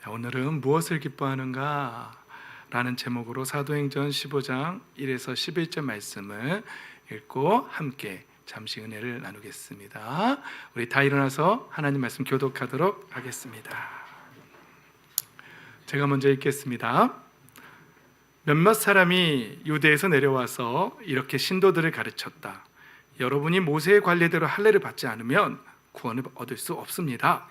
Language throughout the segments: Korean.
오늘은 무엇을 기뻐하는가? 라는 제목으로 사도행전 15장 1에서 11절 말씀을 읽고 함께 잠시 은혜를 나누겠습니다. 우리 다 일어나서 하나님 말씀 교독하도록 하겠습니다. 제가 먼저 읽겠습니다. 몇몇 사람이 유대에서 내려와서 이렇게 신도들을 가르쳤다. 여러분이 모세의 관례대로 할례를 받지 않으면 구원을 얻을 수 없습니다.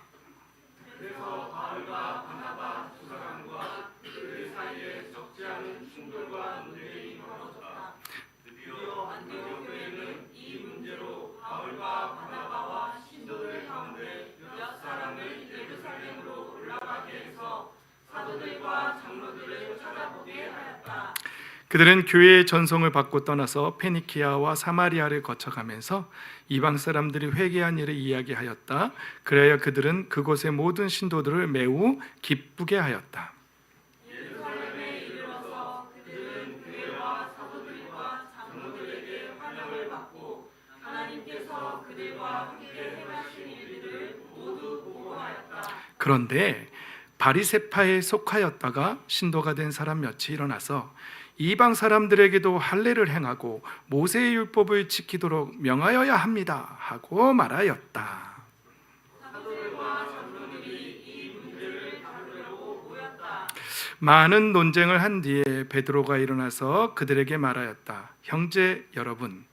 그들은 교회의 전송을 받고 떠나서 페니키아와 사마리아를 거쳐가면서 이방 사람들이 회개한 일을 이야기하였다. 그래야 그들은 그곳의 모든 신도들을 매우 기쁘게 하였다. 예루살렘에 이르러서 그들은 교회와 사도들과 장로들에게 환영을 받고 하나님께서 그들과 함께 행하신 일들을 모두 보고하였다. 그런데 바리새파에 속하였다가 신도가 된 사람 몇이 일어나서 이방 사람들에게도 할례를 행하고 모세의 율법을 지키도록 명하여야 합니다 하고 말하였다. 사도들과 장로들이 이 문제를 다루려고 모였다. 많은 논쟁을 한 뒤에 베드로가 일어나서 그들에게 말하였다. 형제 여러분,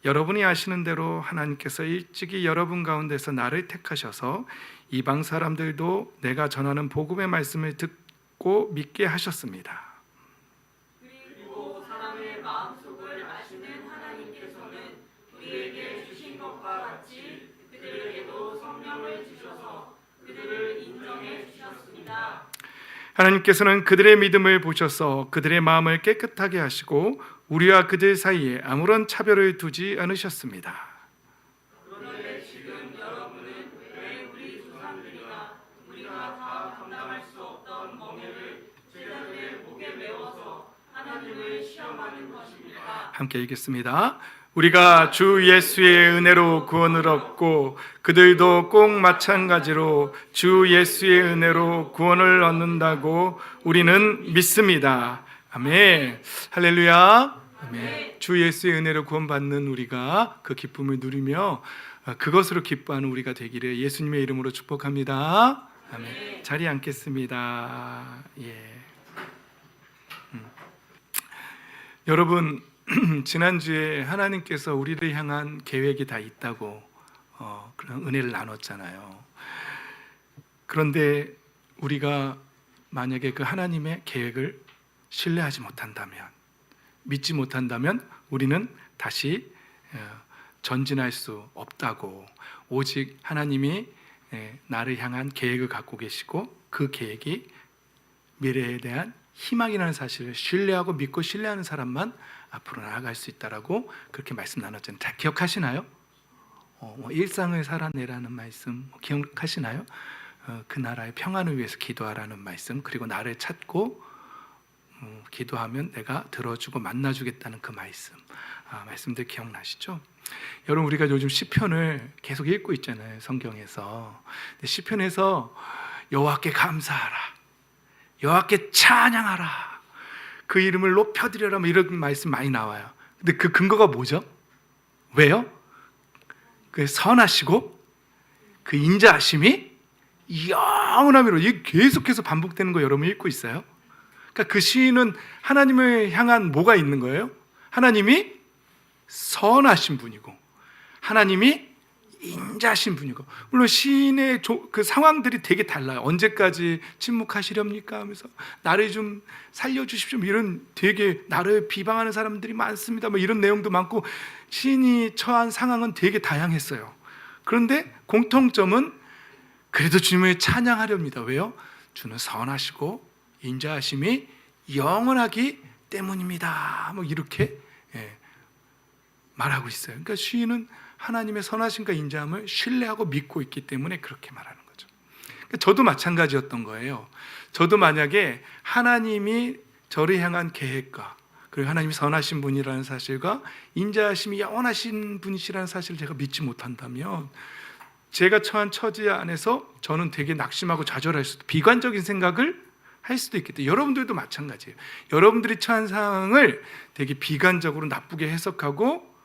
여러분이 아시는 대로 하나님께서 일찍이 여러분 가운데서 나를 택하셔서 이방 사람들도 내가 전하는 복음의 말씀을 듣고 믿게 하셨습니다. 그리고 사람의 마음속을 아시는 하나님께서는 우리에게 주신 것과 같이 그들에게도 성령을 주셔서 그들을 인정해 주셨습니다. 하나님께서는 그들의 믿음을 보셔서 그들의 마음을 깨끗하게 하시고 우리와 그들 사이에 아무런 차별을 두지 않으셨습니다. 그런데 지금 여러분은 왜 우리 조상들이나 우리가 다 감당할 수 없던 멍에를 제자들의 목에 메워서 하나님을 시험하는 것입니까? 함께 읽겠습니다. 우리가 주 예수의 은혜로 구원을 얻고 그들도 꼭 마찬가지로 주 예수의 은혜로 구원을 얻는다고 우리는 믿습니다. 아멘. 할렐루야. 아멘. 주 예수의 은혜로 구원받는 우리가 그 기쁨을 누리며 그것으로 기뻐하는 우리가 되기를 예수님의 이름으로 축복합니다. 아멘. 자리에 앉겠습니다. 예. 여러분, 지난주에 하나님께서 우리를 향한 계획이 다 있다고 그런 은혜를 나눴잖아요. 그런데 우리가 만약에 그 하나님의 계획을 신뢰하지 못한다면, 믿지 못한다면 우리는 다시 전진할 수 없다고, 오직 하나님이 나를 향한 계획을 갖고 계시고 그 계획이 미래에 대한 희망이라는 사실을 신뢰하고 믿고 신뢰하는 사람만 앞으로 나아갈 수 있다라고 그렇게 말씀 나눴잖아요. 다 기억하시나요? 일상을 살아내라는 말씀 기억하시나요? 그 나라의 평안을 위해서 기도하라는 말씀, 그리고 나를 찾고 기도하면 내가 들어주고 만나주겠다는 그 말씀들 기억나시죠? 여러분, 우리가 요즘 시편을 계속 읽고 있잖아요, 성경에서. 시편에서 여호와께 감사하라, 여호와께 찬양하라, 그 이름을 높여드려라, 이런 말씀 많이 나와요. 근데 그 근거가 뭐죠? 왜요? 그 선하시고 그 인자하심이 영원함으로, 이게 계속해서 반복되는 거 여러분 읽고 있어요? 그러니까 그 시인은 하나님을 향한 뭐가 있는 거예요? 하나님이 선하신 분이고 하나님이 인자하신 분이고, 물론 시인의 그 상황들이 되게 달라요. 언제까지 침묵하시렵니까 하면서 나를 좀 살려주십시오, 이런 되게 나를 비방하는 사람들이 많습니다, 이런 내용도 많고, 시인이 처한 상황은 되게 다양했어요. 그런데 공통점은 그래도 주님을 찬양하렵니다. 왜요? 주는 선하시고 인자하심이 영원하기 때문입니다, 이렇게 말하고 있어요. 그러니까 시인은 하나님의 선하심과 인자함을 신뢰하고 믿고 있기 때문에 그렇게 말하는 거죠. 그러니까 저도 마찬가지였던 거예요. 저도 만약에 하나님이 저를 향한 계획과, 그리고 하나님이 선하신 분이라는 사실과 인자하심이 영원하신 분이시라는 사실을 제가 믿지 못한다면 제가 처한 처지 안에서 저는 되게 낙심하고 좌절할 수도, 비관적인 생각을 할 수도 있겠다. 여러분들도 마찬가지예요. 여러분들이 처한 상황을 되게 비관적으로 나쁘게 해석하고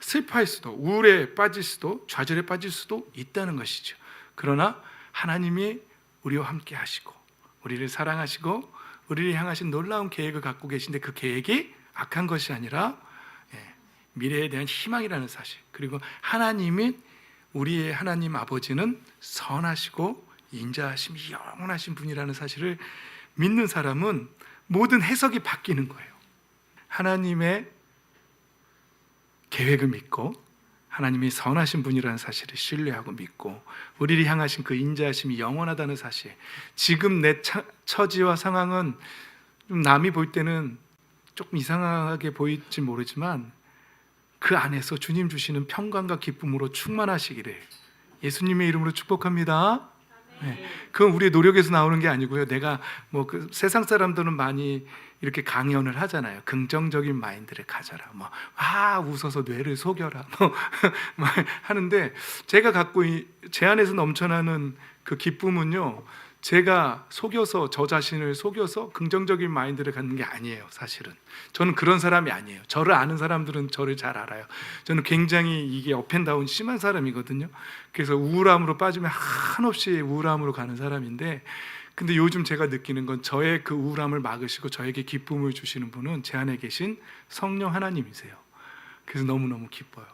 슬퍼할 수도, 우울에 빠질 수도, 좌절에 빠질 수도 있다는 것이죠. 그러나 하나님이 우리와 함께 하시고 우리를 사랑하시고 우리를 향하신 놀라운 계획을 갖고 계신데, 그 계획이 악한 것이 아니라 미래에 대한 희망이라는 사실, 그리고 하나님이, 우리의 하나님 아버지는 선하시고 인자하심이 영원하신 분이라는 사실을 믿는 사람은 모든 해석이 바뀌는 거예요. 하나님의 계획을 믿고 하나님이 선하신 분이라는 사실을 신뢰하고 믿고 우리를 향하신 그 인자하심이 영원하다는 사실, 지금 내 처지와 상황은 좀 남이 볼 때는 조금 이상하게 보일지 모르지만 그 안에서 주님 주시는 평강과 기쁨으로 충만하시기를 예수님의 이름으로 축복합니다. 그건 우리의 노력에서 나오는 게 아니고요. 내가 그 세상 사람들은 많이 이렇게 강연을 하잖아요. 긍정적인 마인드를 가져라, 웃어서 뇌를 속여라, 하는데, 제가 갖고 제 안에서 넘쳐나는 그 기쁨은요, 제가 속여서, 저 자신을 속여서 긍정적인 마인드를 갖는 게 아니에요. 사실은 저는 그런 사람이 아니에요. 저를 아는 사람들은 저를 잘 알아요. 저는 굉장히 이게 업앤다운 심한 사람이거든요. 그래서 우울함으로 빠지면 한없이 우울함으로 가는 사람인데, 근데 요즘 제가 느끼는 건 저의 그 우울함을 막으시고 저에게 기쁨을 주시는 분은 제 안에 계신 성령 하나님이세요. 그래서 너무너무 기뻐요.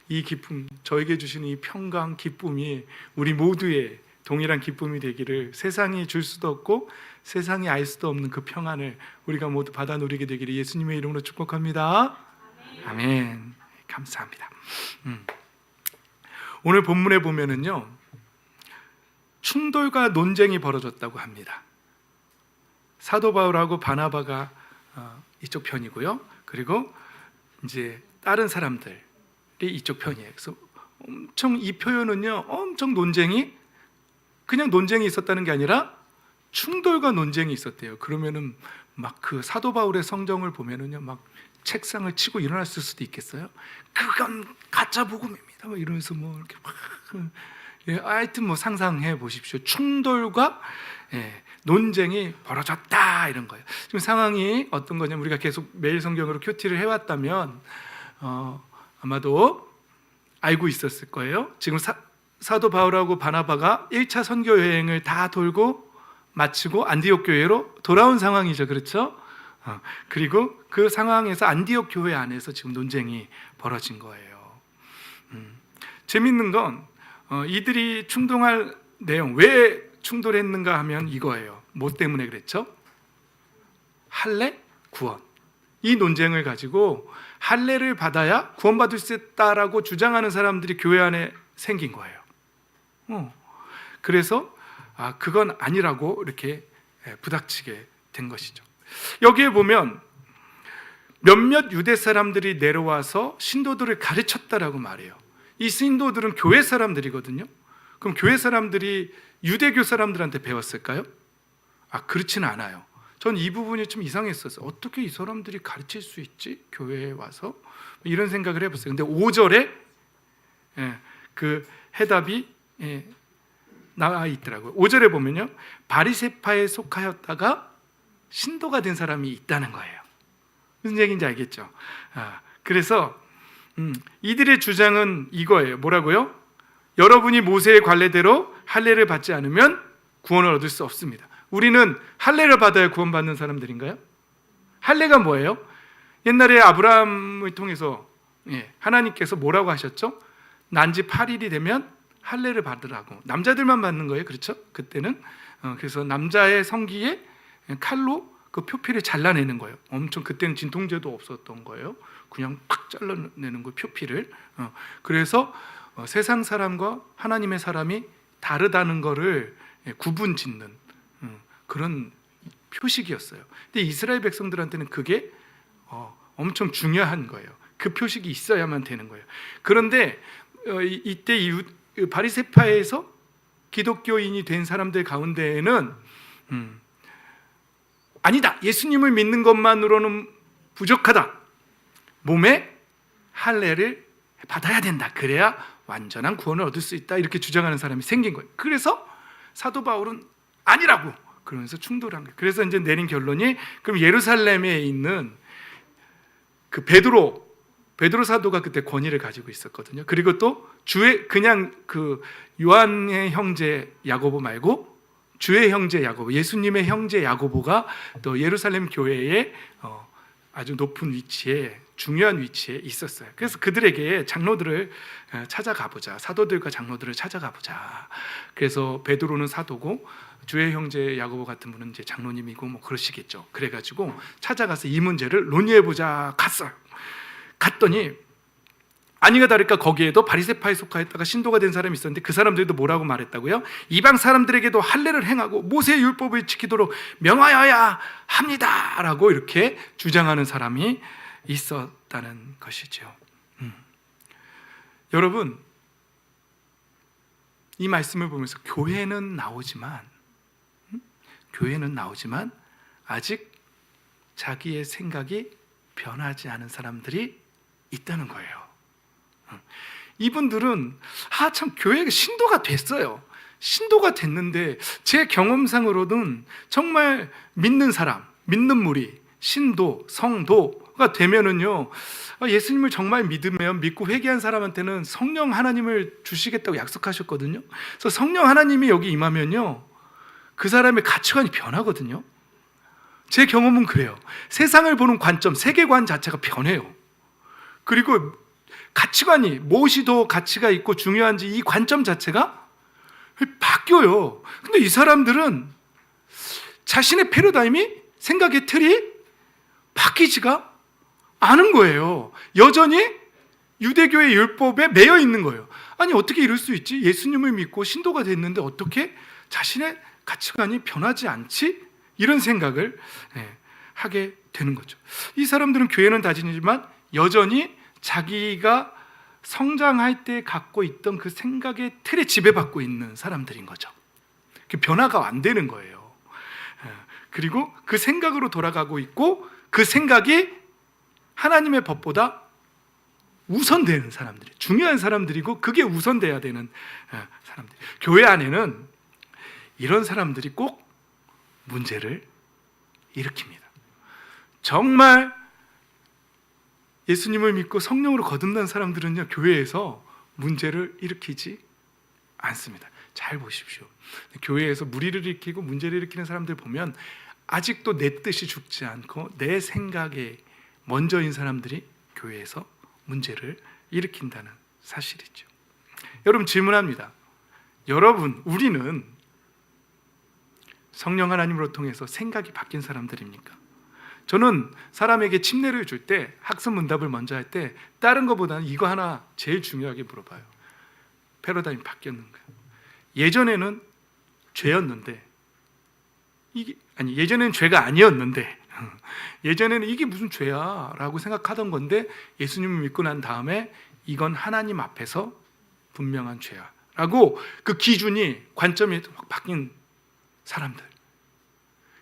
이 기쁨, 저에게 주시는 이 평강, 기쁨이 우리 모두의 동일한 기쁨이 되기를, 세상이 줄 수도 없고 세상이 알 수도 없는 그 평안을 우리가 모두 받아 누리게 되기를 예수님의 이름으로 축복합니다. 아멘. 감사합니다. 오늘 본문에 보면은요, 충돌과 논쟁이 벌어졌다고 합니다. 사도 바울하고 바나바가 이쪽 편이고요, 그리고 이제 다른 사람들이 이쪽 편이에요. 그래서 엄청, 이 표현은요, 엄청 논쟁이, 그냥 논쟁이 있었다는 게 아니라 충돌과 논쟁이 있었대요. 그러면은 막 그 사도 바울의 성경을 보면은요, 막 책상을 치고 일어났을 수도 있겠어요. 그건 가짜 복음입니다, 이러면서 이렇게 막, 하여튼 상상해 보십시오. 충돌과 논쟁이 벌어졌다, 이런 거예요. 지금 상황이 어떤 거냐면, 우리가 계속 매일 성경으로 큐티를 해왔다면 아마도 알고 있었을 거예요. 지금 사도 바울하고 바나바가 1차 선교 여행을 다 돌고 마치고 안디옥 교회로 돌아온 상황이죠. 그렇죠? 그리고 그 상황에서 안디옥 교회 안에서 지금 논쟁이 벌어진 거예요. 재밌는 건 이들이 충동할 내용, 왜 충돌했는가 하면 이거예요. 뭐 때문에 그랬죠? 할례, 구원. 이 논쟁을 가지고 할례를 받아야 구원받을 수 있다라고 주장하는 사람들이 교회 안에 생긴 거예요. 그래서 그건 아니라고 이렇게 부닥치게 된 것이죠. 여기에 보면 몇몇 유대 사람들이 내려와서 신도들을 가르쳤다라고 말해요. 이 신도들은 교회 사람들이거든요. 그럼 교회 사람들이 유대교 사람들한테 배웠을까요? 그렇지는 않아요. 전 이 부분이 좀 이상했었어요. 어떻게 이 사람들이 가르칠 수 있지? 교회에 와서? 이런 생각을 해봤어요. 근데 5절에 그 해답이 나와 있더라고요. 5절에 보면요, 바리새파에 속하였다가 신도가 된 사람이 있다는 거예요. 무슨 얘기인지 알겠죠? 그래서 이들의 주장은 이거예요. 뭐라고요? 여러분이 모세의 관례대로 할례를 받지 않으면 구원을 얻을 수 없습니다. 우리는 할례를 받아야 구원받는 사람들인가요? 할례가 뭐예요? 옛날에 아브라함을 통해서 하나님께서 뭐라고 하셨죠? 난지 8일이 되면 할례를 받으라고. 남자들만 받는 거예요. 그렇죠? 그때는. 그래서 남자의 성기에 칼로 그 표피를 잘라내는 거예요. 엄청, 그때는 진통제도 없었던 거예요. 그냥 팍 잘라내는 거예요, 표피를. 그래서 세상 사람과 하나님의 사람이 다르다는 거를 구분 짓는 그런 표식이었어요. 근데 이스라엘 백성들한테는 그게 엄청 중요한 거예요. 그 표식이 있어야만 되는 거예요. 그런데 이때 바리새파에서 기독교인이 된 사람들 가운데에는 아니다, 예수님을 믿는 것만으로는 부족하다, 몸에 할례를 받아야 된다, 그래야 완전한 구원을 얻을 수 있다 이렇게 주장하는 사람이 생긴 거예요. 그래서 사도 바울은 아니라고 그러면서 충돌한 거예요. 그래서 이제 내린 결론이 그럼 예루살렘에 있는 그 베드로 사도가 그때 권위를 가지고 있었거든요. 그리고 또 주의 그냥 그 요한의 형제 야고보 말고 주의 형제 야고보, 예수님의 형제 야고보가 또 예루살렘 교회에 아주 높은 위치에 중요한 위치에 있었어요. 그래서 그들에게 장로들을 찾아가 보자. 사도들과 장로들을 찾아가 보자. 그래서 베드로는 사도고 주의 형제 야고보 같은 분은 이제 장로님이고 뭐 그러시겠죠. 그래가지고 찾아가서 이 문제를 논의해 보자 갔어요. 갔더니 아니가 다를까 거기에도 바리새파에 속하였다가 신도가 된 사람이 있었는데 그 사람들도 뭐라고 말했다고요? 이방 사람들에게도 할례를 행하고 모세의 율법을 지키도록 명하여야 합니다라고 이렇게 주장하는 사람이 있었다는 것이죠. 여러분, 이 말씀을 보면서 교회는 나오지만 아직 자기의 생각이 변하지 않은 사람들이 있다는 거예요. 이분들은 참 교회가 신도가 됐어요. 신도가 됐는데 제 경험상으로는 정말 믿는 사람, 믿는 무리, 신도, 성도가 되면은요, 예수님을 정말 믿으면 믿고 회개한 사람한테는 성령 하나님을 주시겠다고 약속하셨거든요. 그래서 성령 하나님이 여기 임하면요, 그 사람의 가치관이 변하거든요. 제 경험은 그래요. 세상을 보는 관점, 세계관 자체가 변해요. 그리고 가치관이 무엇이 더 가치가 있고 중요한지 이 관점 자체가 바뀌어요. 근데 이 사람들은 자신의 패러다임이, 생각의 틀이 바뀌지가 않은 거예요. 여전히 유대교의 율법에 매여 있는 거예요. 아니 어떻게 이럴 수 있지? 예수님을 믿고 신도가 됐는데 어떻게 자신의 가치관이 변하지 않지? 이런 생각을 하게 되는 거죠. 이 사람들은 교회는 다니지만 여전히 자기가 성장할 때 갖고 있던 그 생각의 틀에 지배받고 있는 사람들인 거죠. 변화가 안 되는 거예요. 그리고 그 생각으로 돌아가고 있고 그 생각이 하나님의 법보다 우선되는 사람들이, 중요한 사람들이고 그게 우선돼야 되는 사람들. 교회 안에는 이런 사람들이 꼭 문제를 일으킵니다. 정말 예수님을 믿고 성령으로 거듭난 사람들은요, 교회에서 문제를 일으키지 않습니다. 잘 보십시오. 교회에서 무리를 일으키고 문제를 일으키는 사람들 보면 아직도 내 뜻이 죽지 않고 내 생각에 먼저인 사람들이 교회에서 문제를 일으킨다는 사실이죠. 여러분, 질문합니다. 여러분, 우리는 성령 하나님으로 통해서 생각이 바뀐 사람들입니까? 저는 사람에게 침례를 줄 때 학습 문답을 먼저 할 때 다른 것보다는 이거 하나 제일 중요하게 물어봐요. 패러다임이 바뀌었는가? 예전에는 죄였는데 예전에는 죄가 아니었는데 예전에는 이게 무슨 죄야 라고 생각하던 건데 예수님을 믿고 난 다음에 이건 하나님 앞에서 분명한 죄야 라고 그 기준이, 관점이 확 바뀐 사람들,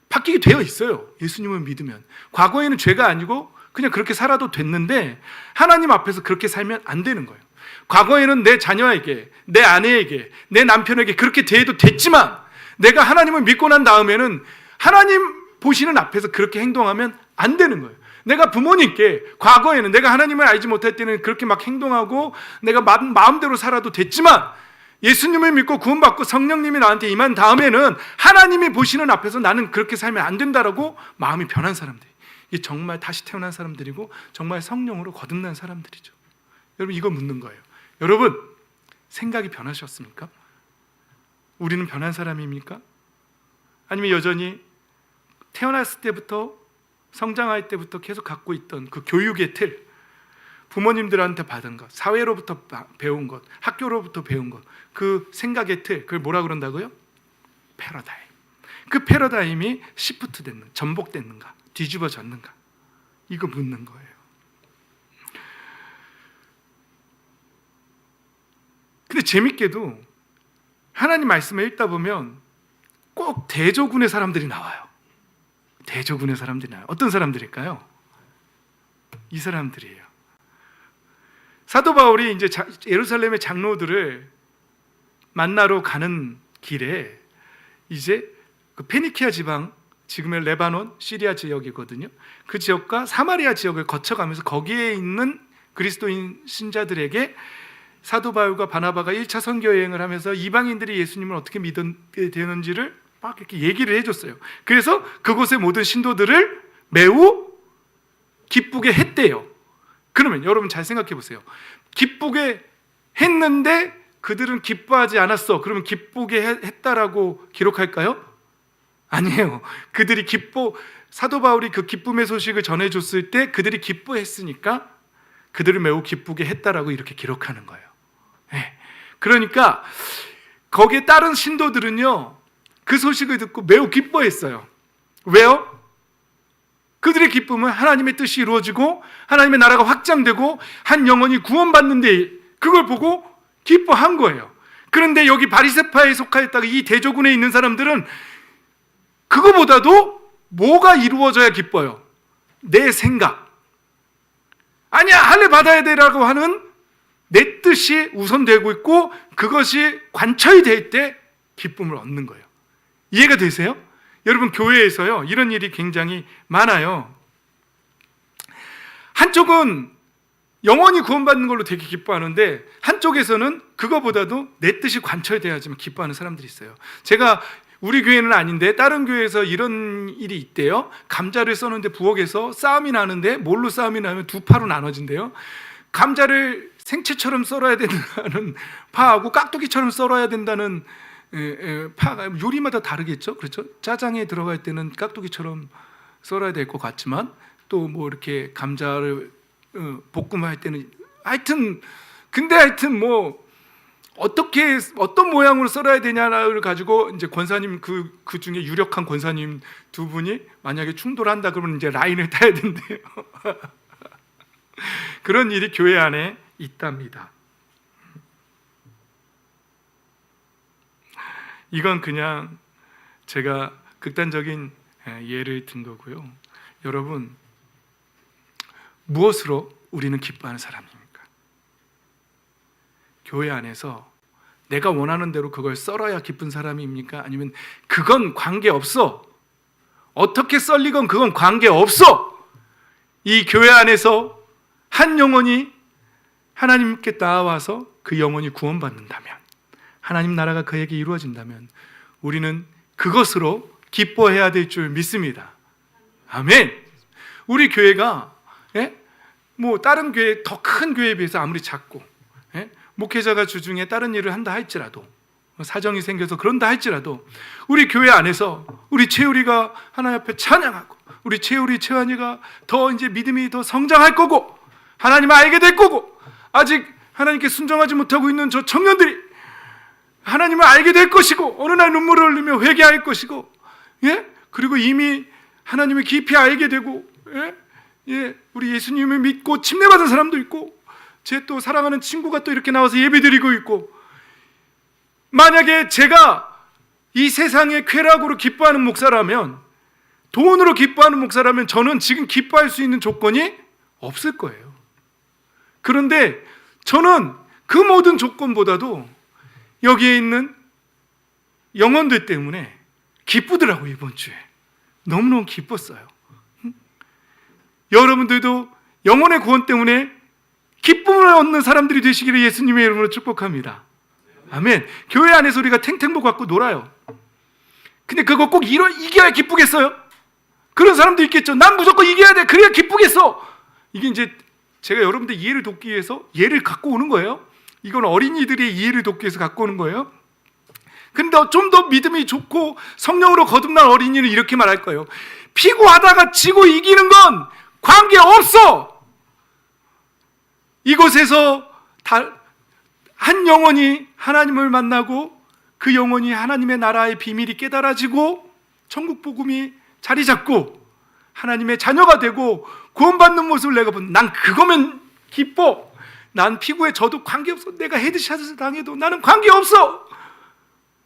바뀌게 되어 있어요. 예수님을 믿으면 과거에는 죄가 아니고 그냥 그렇게 살아도 됐는데 하나님 앞에서 그렇게 살면 안 되는 거예요. 과거에는 내 자녀에게, 내 아내에게, 내 남편에게 그렇게 대해도 됐지만 내가 하나님을 믿고 난 다음에는 하나님 보시는 앞에서 그렇게 행동하면 안 되는 거예요. 내가 부모님께 과거에는 내가 하나님을 알지 못할 때는 그렇게 막 행동하고 내가 마음대로 살아도 됐지만 예수님을 믿고 구원받고 성령님이 나한테 임한 다음에는 하나님이 보시는 앞에서 나는 그렇게 살면 안 된다라고 마음이 변한 사람들, 이게 정말 다시 태어난 사람들이고 정말 성령으로 거듭난 사람들이죠. 여러분, 이거 묻는 거예요. 여러분, 생각이 변하셨습니까? 우리는 변한 사람입니까? 아니면 여전히 태어났을 때부터 성장할 때부터 계속 갖고 있던 그 교육의 틀, 부모님들한테 받은 것, 사회로부터 배운 것, 학교로부터 배운 것, 그 생각의 틀, 그걸 뭐라 그런다고요? 패러다임. 그 패러다임이 시프트 됐는가, 전복됐는가, 뒤집어졌는가, 이거 묻는 거예요. 근데 재밌게도 하나님 말씀을 읽다 보면 꼭 대조군의 사람들이 나와요. 대조군의 사람들이 나와요. 어떤 사람들일까요? 이 사람들이에요. 사도 바울이 이제 예루살렘의 장로들을 만나러 가는 길에 이제 그 페니키아 지방, 지금의 레바논, 시리아 지역이거든요. 그 지역과 사마리아 지역을 거쳐가면서 거기에 있는 그리스도인 신자들에게 사도 바울과 바나바가 1차 선교 여행을 하면서 이방인들이 예수님을 어떻게 믿게 되는지를 막 이렇게 얘기를 해줬어요. 그래서 그곳의 모든 신도들을 매우 기쁘게 했대요. 그러면 여러분 잘 생각해 보세요. 기쁘게 했는데 그들은 기뻐하지 않았어. 그러면 기쁘게 했다라고 기록할까요? 아니에요. 그들이 사도 바울이 그 기쁨의 소식을 전해줬을 때 그들이 기뻐했으니까 그들을 매우 기쁘게 했다라고 이렇게 기록하는 거예요. 네. 그러니까 거기에 따른 신도들은요, 그 소식을 듣고 매우 기뻐했어요. 왜요? 그들의 기쁨은 하나님의 뜻이 이루어지고 하나님의 나라가 확장되고 한 영혼이 구원받는데 그걸 보고 기뻐한 거예요. 그런데 여기 바리새파에 속하였다가 이 대조군에 있는 사람들은 그거보다도 뭐가 이루어져야 기뻐요? 내 생각. 아니야, 할례 받아야 되라고 하는 내 뜻이 우선되고 있고 그것이 관철이 될 때 기쁨을 얻는 거예요. 이해가 되세요? 여러분, 교회에서요 이런 일이 굉장히 많아요. 한쪽은 영원히 구원받는 걸로 되게 기뻐하는데 한쪽에서는 그거보다도 내 뜻이 관철돼야지만 기뻐하는 사람들이 있어요. 제가 우리 교회는 아닌데 다른 교회에서 이런 일이 있대요. 감자를 써는데 부엌에서 싸움이 나는데 뭘로 싸움이 나면 두 파로 나눠진대요. 감자를 생채처럼 썰어야 된다는 파하고 깍두기처럼 썰어야 된다는 파가 요리마다 다르겠죠. 그렇죠? 짜장에 들어갈 때는 깍두기처럼 썰어야 될 것 같지만 또 뭐 이렇게 감자를 볶음할 때는 하여튼 뭐 어떤 모양으로 썰어야 되냐를 가지고 이제 권사님 그 중에 유력한 권사님 두 분이 만약에 충돌한다 그러면 이제 라인을 타야 된대요. 그런 일이 교회 안에 있답니다. 이건 그냥 제가 극단적인 예를 든 거고요. 여러분, 무엇으로 우리는 기뻐하는 사람입니까? 교회 안에서 내가 원하는 대로 그걸 썰어야 기쁜 사람입니까? 아니면 그건 관계없어, 어떻게 썰리건 그건 관계없어, 이 교회 안에서 한 영혼이 하나님께 나와서 그 영혼이 구원받는다면, 하나님 나라가 그에게 이루어진다면 우리는 그것으로 기뻐해야 될 줄 믿습니다. 아멘. 우리 교회가 뭐 다른 교회, 더 큰 교회에 비해서 아무리 작고 목회자가 주중에 다른 일을 한다 할지라도, 사정이 생겨서 그런다 할지라도 우리 교회 안에서 우리 채우리가 하나님 앞에 찬양하고 우리 채우리 채환이가 더 이제 믿음이 더 성장할 거고 하나님을 알게 될 거고, 아직 하나님께 순종하지 못하고 있는 저 청년들이 하나님을 알게 될 것이고 어느 날 눈물을 흘리며 회개할 것이고, 그리고 이미 하나님을 깊이 알게 되고, 우리 예수님을 믿고 침례받은 사람도 있고 제 또 사랑하는 친구가 또 이렇게 나와서 예배드리고 있고, 만약에 제가 이 세상의 쾌락으로 기뻐하는 목사라면, 돈으로 기뻐하는 목사라면 저는 지금 기뻐할 수 있는 조건이 없을 거예요. 그런데 저는 그 모든 조건보다도 여기에 있는 영혼들 때문에 기쁘더라고요. 이번 주에 너무너무 기뻤어요. 여러분들도 영혼의 구원 때문에 기쁨을 얻는 사람들이 되시기를 예수님의 이름으로 축복합니다. 아멘. 교회 안에서 우리가 탱탱복 갖고 놀아요. 근데 그거 꼭 이겨야 기쁘겠어요? 그런 사람도 있겠죠. 난 무조건 이겨야 돼, 그래야 기쁘겠어. 이게 이제 제가 여러분들 이해를 돕기 위해서 예를 갖고 오는 거예요. 이건 어린이들의 이해를 돕기 위해서 갖고 오는 거예요. 근데 좀 더 믿음이 좋고 성령으로 거듭난 어린이는 이렇게 말할 거예요. 피고하다가 지고 이기는 건 관계없어. 이곳에서 한 영혼이 하나님을 만나고 그 영혼이 하나님의 나라의 비밀이 깨달아지고 천국 복음이 자리 잡고 하나님의 자녀가 되고 구원받는 모습을 내가 본, 난 그거면 기뻐. 난 피고에 져도 관계없어. 내가 헤드샷을 당해도 나는 관계없어.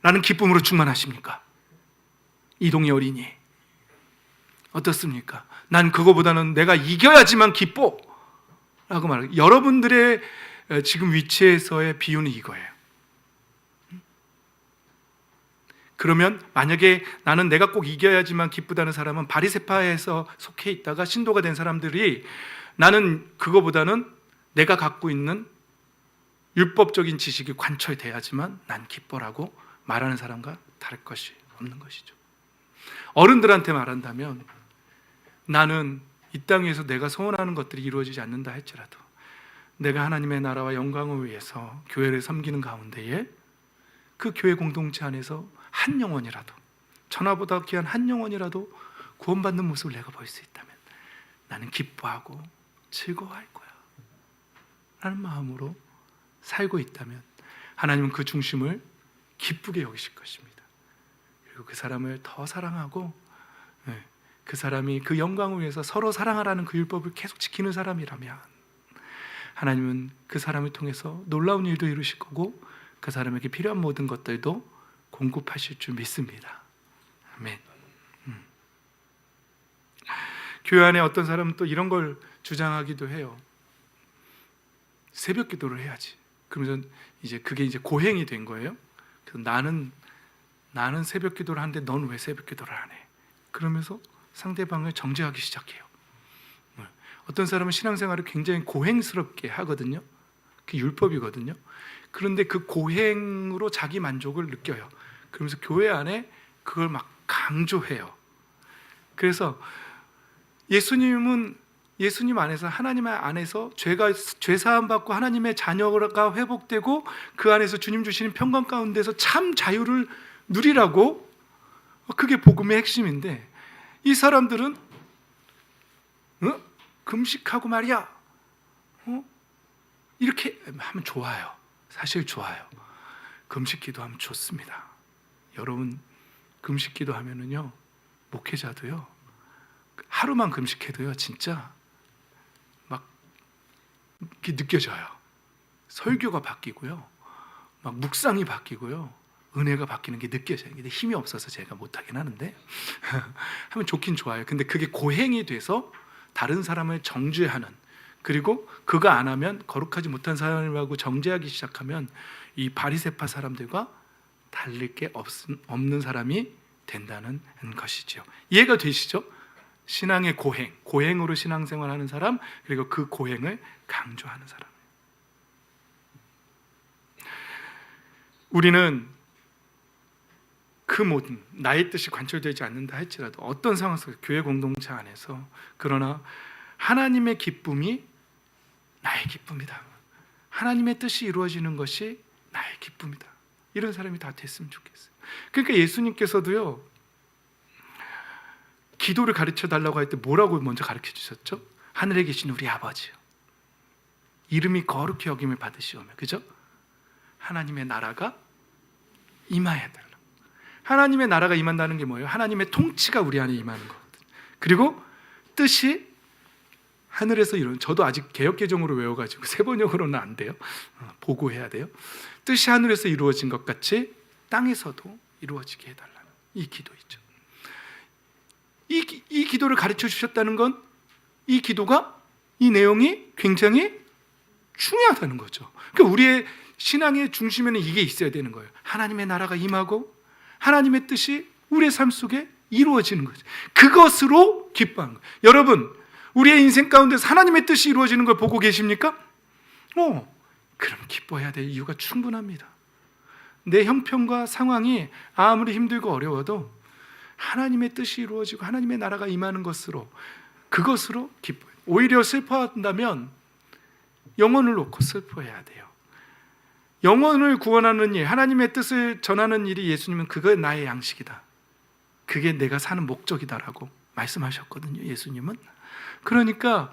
라는 기쁨으로 충만하십니까? 이동희 어린이 어떻습니까? 난 그거보다는 내가 이겨야지만 기뻐 라고 말해요. 여러분들의 지금 위치에서의 비유는 이거예요. 그러면 만약에 나는 내가 꼭 이겨야지만 기쁘다는 사람은 바리새파에서 속해 있다가 신도가 된 사람들이 나는 그거보다는 내가 갖고 있는 율법적인 지식이 관철돼야지만 난 기뻐라고 말하는 사람과 다를 것이 없는 것이죠. 어른들한테 말한다면 나는 이 땅에서 내가 소원하는 것들이 이루어지지 않는다 할지라도 내가 하나님의 나라와 영광을 위해서 교회를 섬기는 가운데에 그 교회 공동체 안에서 한 영혼이라도, 천하보다 귀한 한 영혼이라도 구원받는 모습을 내가 볼 수 있다면 나는 기뻐하고 즐거워할 거야 라는 마음으로 살고 있다면 하나님은 그 중심을 기쁘게 여기실 것입니다. 그리고 그 사람을 더 사랑하고 그 사람이 그 영광을 위해서 서로 사랑하라는 그 율법을 계속 지키는 사람이라면 하나님은 그 사람을 통해서 놀라운 일도 이루실 거고 그 사람에게 필요한 모든 것들도 공급하실 줄 믿습니다. 아멘. 교회 안에 어떤 사람은 또 이런 걸 주장하기도 해요. 새벽 기도를 해야지. 그러면서 이제 그게 이제 고행이 된 거예요. 그래서 나는 새벽 기도를 하는데 넌 왜 새벽 기도를 안 해? 그러면서 상대방을 정죄하기 시작해요. 어떤 사람은 신앙생활을 굉장히 고행스럽게 하거든요. 그게 율법이거든요. 그런데 그 고행으로 자기 만족을 느껴요. 그러면서 교회 안에 그걸 막 강조해요. 그래서 예수님 안에서, 하나님 안에서 죄 사함 받고 하나님의 자녀가 회복되고 그 안에서 주님 주시는 평강 가운데서 참 자유를 누리라고, 그게 복음의 핵심인데 이 사람들은 금식하고 말이야 이렇게 하면 좋아요. 사실 좋아요. 금식 기도하면 좋습니다. 여러분 금식 기도하면은요, 목회자도요, 하루만 금식해도요 진짜 막 이렇게 느껴져요. 설교가 바뀌고요, 막 묵상이 바뀌고요, 은혜가 바뀌는 게 느껴져요. 근데 힘이 없어서 제가 못하긴 하는데 하면 좋긴 좋아요. 근데 그게 고행이 돼서 다른 사람을 정죄하는, 그리고 그가 안 하면 거룩하지 못한 사람이라고 정죄하기 시작하면 이 바리새파 사람들과 달릴 게 없는 사람이 된다는 것이죠. 이해가 되시죠? 신앙의 고행으로 신앙생활하는 사람, 그리고 그 고행을 강조하는 사람. 우리는 그 모든 나의 뜻이 관철되지 않는다 할지라도 어떤 상황 속에서 교회 공동체 안에서, 그러나 하나님의 기쁨이 나의 기쁨이다, 하나님의 뜻이 이루어지는 것이 나의 기쁨이다, 이런 사람이 다 됐으면 좋겠어요. 그러니까 예수님께서도요, 기도를 가르쳐 달라고 할 때 뭐라고 먼저 가르쳐 주셨죠? 하늘에 계신 우리 아버지요, 이름이 거룩히 여김을 받으시오며, 그죠? 하나님의 나라가 임하여 달라. 하나님의 나라가 임한다는 게 뭐예요? 하나님의 통치가 우리 안에 임하는 거거든요. 그리고 뜻이 하늘에서 이루어진, 저도 아직 개역개정으로 외워가지고 세번역으로는 안 돼요. 보고해야 돼요. 뜻이 하늘에서 이루어진 것 같이 땅에서도 이루어지게 해달라는 이 기도이죠. 이 기도를 가르쳐 주셨다는 건 이 기도가, 이 내용이 굉장히 중요하다는 거죠. 그러니까 우리의 신앙의 중심에는 이게 있어야 되는 거예요. 하나님의 나라가 임하고 하나님의 뜻이 우리의 삶 속에 이루어지는 거죠. 그것으로 기뻐하는 거예요. 여러분, 우리의 인생 가운데서 하나님의 뜻이 이루어지는 걸 보고 계십니까? 그럼 기뻐해야 될 이유가 충분합니다. 내 형편과 상황이 아무리 힘들고 어려워도 하나님의 뜻이 이루어지고 하나님의 나라가 임하는 것으로, 그것으로 기뻐해요. 오히려 슬퍼한다면 영혼을 놓고 슬퍼해야 돼요. 영혼을 구원하는 일, 하나님의 뜻을 전하는 일이, 예수님은 그게 나의 양식이다, 그게 내가 사는 목적이다라고 말씀하셨거든요, 예수님은. 그러니까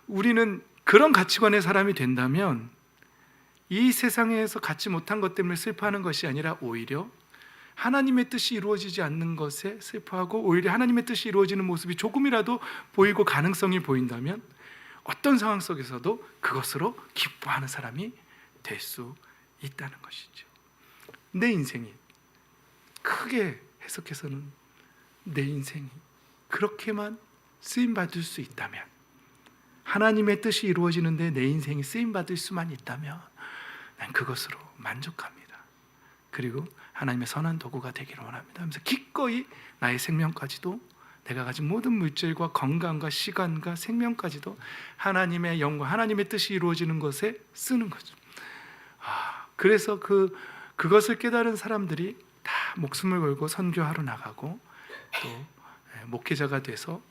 우리는 그런 가치관의 사람이 된다면 이 세상에서 갖지 못한 것 때문에 슬퍼하는 것이 아니라 오히려 하나님의 뜻이 이루어지지 않는 것에 슬퍼하고, 오히려 하나님의 뜻이 이루어지는 모습이 조금이라도 보이고 가능성이 보인다면 어떤 상황 속에서도 그것으로 기뻐하는 사람이 될 수 있다는 것이죠. 내 인생이, 크게 해석해서는 내 인생이 그렇게만 쓰임받을 수 있다면, 하나님의 뜻이 이루어지는데 내 인생이 쓰임받을 수만 있다면 난 그것으로 만족합니다. 그리고 하나님의 선한 도구가 되기를 원합니다 하면서 기꺼이 나의 생명까지도, 내가 가진 모든 물질과 건강과 시간과 생명까지도 하나님의 영광, 하나님의 뜻이 이루어지는 것에 쓰는 거죠. 그래서 그것을 깨달은 사람들이 다 목숨을 걸고 선교하러 나가고 또 목회자가 돼서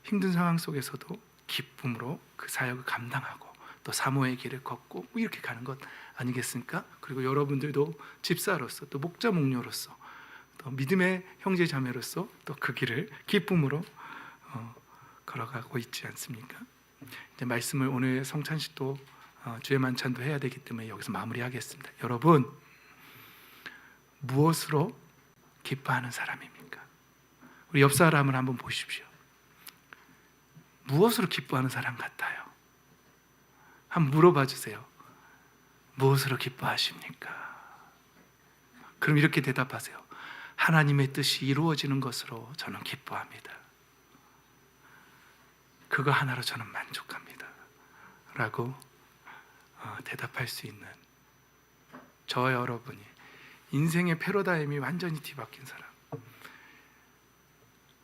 힘든 상황 속에서도 기쁨으로 그 사역을 감당하고 또 사모의 길을 걷고 이렇게 가는 것 아니겠습니까? 그리고 여러분들도 집사로서 또 목자 목녀로서 또 믿음의 형제 자매로서 또 그 길을 기쁨으로 걸어가고 있지 않습니까? 이제 말씀을 오늘 성찬식도 주의 만찬도 해야 되기 때문에 여기서 마무리하겠습니다. 여러분, 무엇으로 기뻐하는 사람입니까? 우리 옆 사람을 한번 보십시오. 무엇으로 기뻐하는 사람 같아요? 한번 물어봐 주세요. 무엇으로 기뻐하십니까? 그럼 이렇게 대답하세요. 하나님의 뜻이 이루어지는 것으로 저는 기뻐합니다. 그거 하나로 저는 만족합니다. 라고 대답할 수 있는 저와 여러분이 인생의 패러다임이 완전히 뒤바뀐 사람,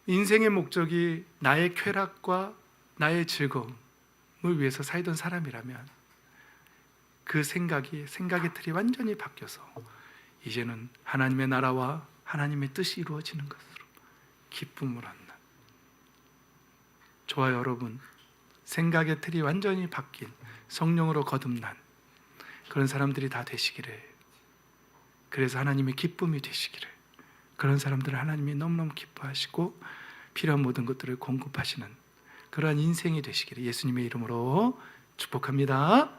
인생의 목적이 나의 쾌락과 나의 즐거움을 위해서 살던 사람이라면 그 생각의 틀이 완전히 바뀌어서 이제는 하나님의 나라와 하나님의 뜻이 이루어지는 것으로 기쁨을 얻는, 저와 여러분 생각의 틀이 완전히 바뀐 성령으로 거듭난 그런 사람들이 다 되시기를, 그래서 하나님의 기쁨이 되시기를, 그런 사람들을 하나님이 너무너무 기뻐하시고 필요한 모든 것들을 공급하시는 그러한 인생이 되시기를 예수님의 이름으로 축복합니다.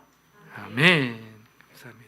아멘. 감사합니다.